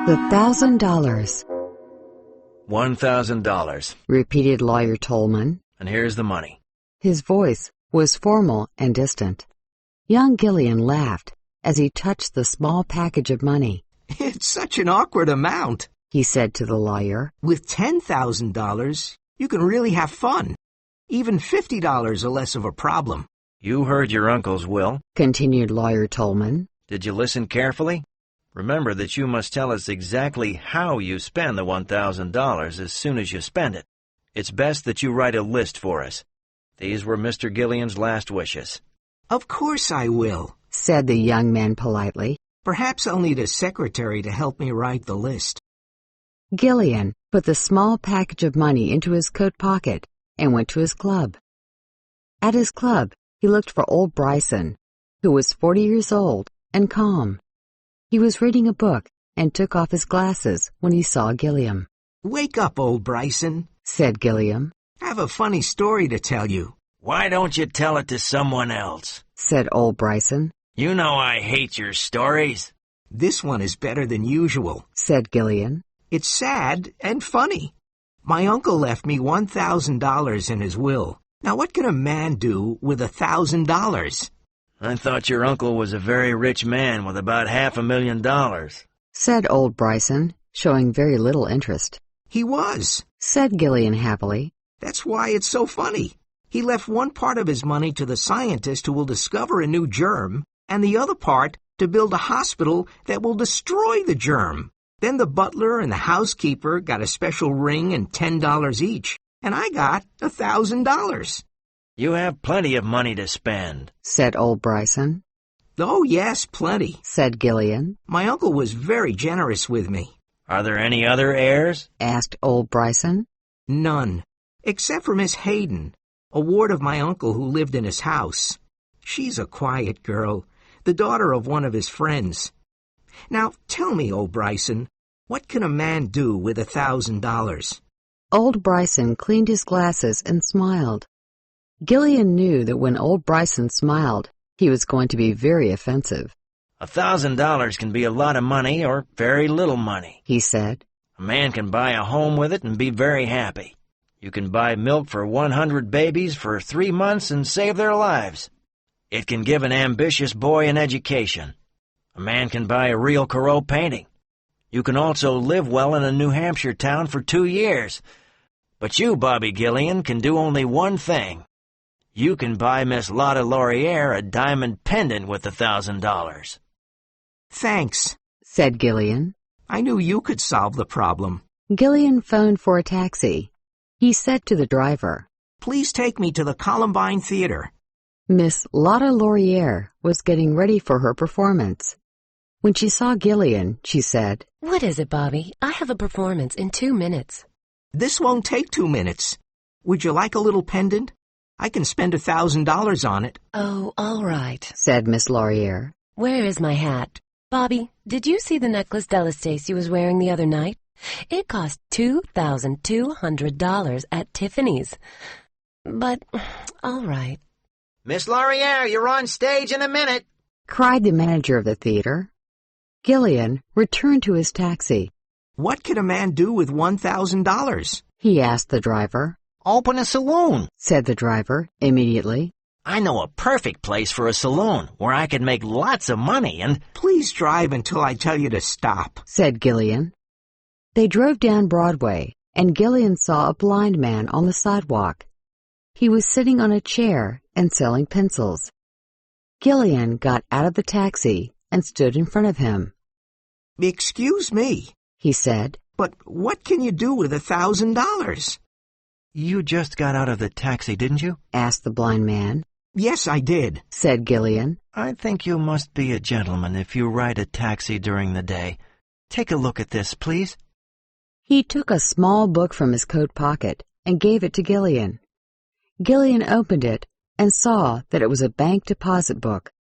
The $1,000, $1,000. repeated Lawyer Tolman. And here's the money. His voice was formal and distant. Young Gillian laughed as he touched the small package of money. It's such an awkward amount, He said to the lawyer. With $10,000, you can really have fun. Even $50 are less of a problem. You heard your uncle's will. Continued Lawyer Tolman. Did you listen carefully? Remember that you must tell us exactly how you spend the $1,000 as soon as you spend it. It's best that you write a list for us. These were Mr. Gillian's last wishes. Of course I will, said the young man politely. Perhaps I'll need a secretary to help me write the list. Gillian put the small package of money into his coat pocket and went to his club. At his club, he looked for old Bryson, who was 40 years old and calm. He was reading a book and took off his glasses when he saw Gilliam. Wake up, old Bryson, said Gilliam. I have a funny story to tell you. Why don't you tell it to someone else? Said old Bryson. You know I hate your stories. This one is better than usual, said Gillian. It's sad and funny. My uncle left me $1,000 in his will. Now what can a man do with $1,000? I thought your uncle was a very rich man with about $500,000. Said old Bryson, showing very little interest. He was, said Gillian happily. That's why it's so funny. He left one part of his money to the scientist who will discover a new germ, and the other part to build a hospital that will destroy the germ. Then the butler and the housekeeper got a special ring and $10 each, and I got $1,000. You have plenty of money to spend, said old Bryson. Oh, yes, plenty, said Gillian. My uncle was very generous with me. Are there any other heirs? Asked old Bryson. None, except for Miss Hayden, a ward of my uncle who lived in his house. She's a quiet girl, the daughter of one of his friends. Now, tell me, old Bryson, what can a man do with $1,000? Old Bryson cleaned his glasses and smiled. Gillian knew that when old Bryson smiled, he was going to be very offensive. $1,000 can be a lot of money or very little money, he said. A man can buy a home with it and be very happy. You can buy milk for 100 babies for 3 months and save their lives. It can give an ambitious boy an education. A man can buy a real Corot painting. You can also live well in a New Hampshire town for 2 years. But you, Bobby Gillian, can do only one thing. You can buy Miss Lotta Laurier a diamond pendant with $1,000. Thanks, said Gillian. I knew you could solve the problem. Gillian phoned for a taxi. He said to the driver, Please take me to the Columbine Theater. Miss Lotta Laurier was getting ready for her performance. When she saw Gillian, she said, What is it, Bobby? I have a performance in 2 minutes. This won't take 2 minutes. Would you like a little pendant? I can spend $1,000 on it. Oh, all right, said Miss Laurier. Where is my hat? Bobby, did you see the necklace Della Stacy was wearing the other night? It cost $2,200 at Tiffany's. But, all right. Miss Laurier, you're on stage in a minute, cried the manager of the theater. Gillian returned to his taxi. What can a man do with $1,000? He asked the driver. Open a saloon, said the driver immediately. I know a perfect place for a saloon where I could make lots of money and... Please drive until I tell you to stop, said Gillian. They drove down Broadway, and Gillian saw a blind man on the sidewalk. He was sitting on a chair and selling pencils. Gillian got out of the taxi and stood in front of him. Excuse me, he said, but what can you do with $1,000? You just got out of the taxi, didn't you? asked the blind man. Yes, I did, said Gillian. I think you must be a gentleman if you ride a taxi during the day. Take a look at this, please. He took a small book from his coat pocket and gave it to Gillian. Gillian opened it and saw that it was a bank deposit book.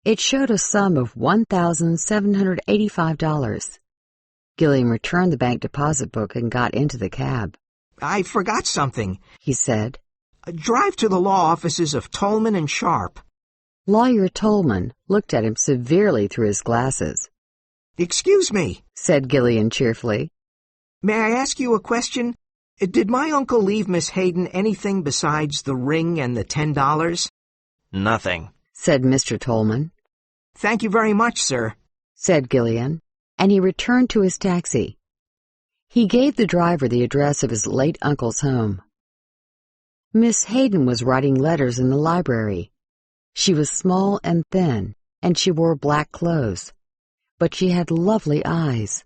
It showed a sum of $1,785. Gillian returned the bank deposit book and got into the cab. I forgot something, he said. Drive to the law offices of Tolman and Sharp. Lawyer Tolman looked at him severely through his glasses. Excuse me, said Gillian cheerfully. may I ask you a question? Did my uncle leave Miss Hayden anything besides the ring and the $10? Nothing, said Mr. Tolman. Thank you very much, sir, said Gillian, and he returned to his taxi. He gave the driver the address of his late uncle's home. Miss Hayden was writing letters in the library. She was small and thin, and she wore black clothes, but she had lovely eyes.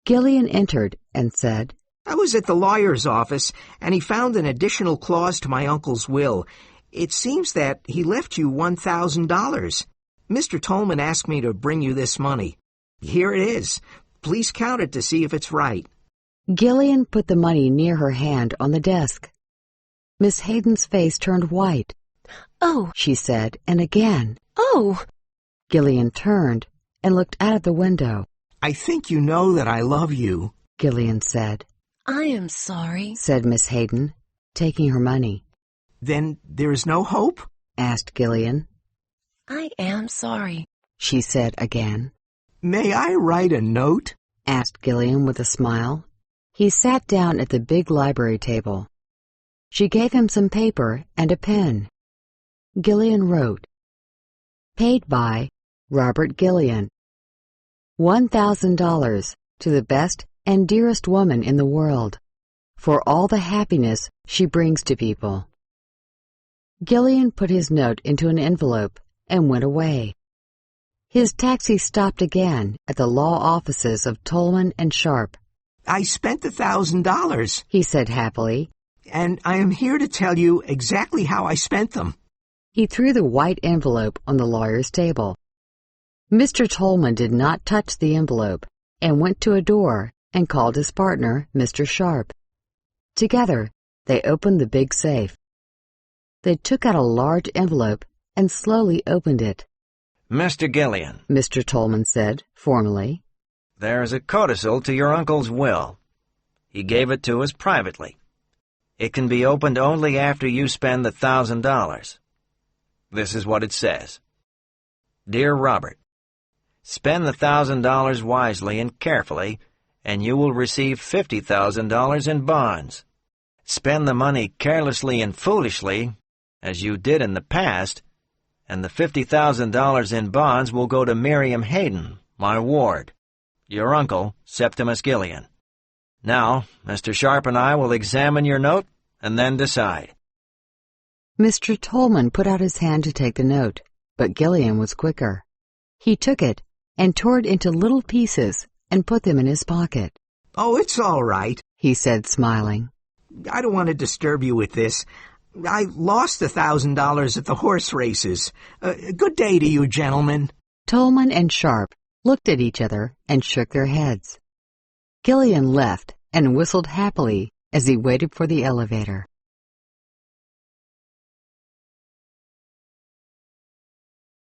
Gillian entered and said, I was at the lawyer's office, and he found an additional clause to my uncle's will. It seems that he left you $1,000. Mr. Tolman asked me to bring you this money. Here it is. Please count it to see if it's right. Gillian put the money near her hand on the desk. Miss Hayden's face turned white. Oh, She said, and again. oh, Gillian turned and looked out of the window. I think you know that I love you. Gillian said, I am sorry. said Miss Hayden, taking her money. Then there is no hope? Asked Gillian. I am sorry. She said again. May I write a note? Asked Gillian with a smile. He sat down at the big library table. She gave him some paper and a pen. Gillian wrote, Paid by Robert Gillian. $1,000 to the best and dearest woman in the world, for all the happiness she brings to people. Gillian put his note into an envelope and went away. His taxi stopped again at the law offices of Tolman and Sharp. I spent the $1,000, He said happily. and I am here to tell you exactly how I spent them. He threw the white envelope on the lawyer's table. Mr. Tolman did not touch the envelope and went to a door and called his partner, Mr. Sharp. Together, they opened the big safe. They took out a large envelope and slowly opened it. Mr. Gillian, Mr. Tolman said, formally. there is a codicil to your uncle's will. He gave it to us privately. It can be opened only after you spend the $1,000. This is what it says. Dear Robert, spend the $1,000 wisely and carefully, and you will receive $50,000 in bonds. Spend the money carelessly and foolishly, as you did in the past, and the $50,000 in bonds will go to Miriam Hayden, my ward. Your uncle, Septimus Gillian. Now, Mr. Sharp and I will examine your note and then decide. Mr. Tolman put out his hand to take the note, but Gillian was quicker. He took it and tore it into little pieces and put them in his pocket. Oh, it's all right. He said, smiling. I don't want to disturb you with this. I lost the $1,000 at the horse races. Good day to you, gentlemen. Tolman and Sharp looked at each other and shook their heads. Gillian left and whistled happily as he waited for the elevator.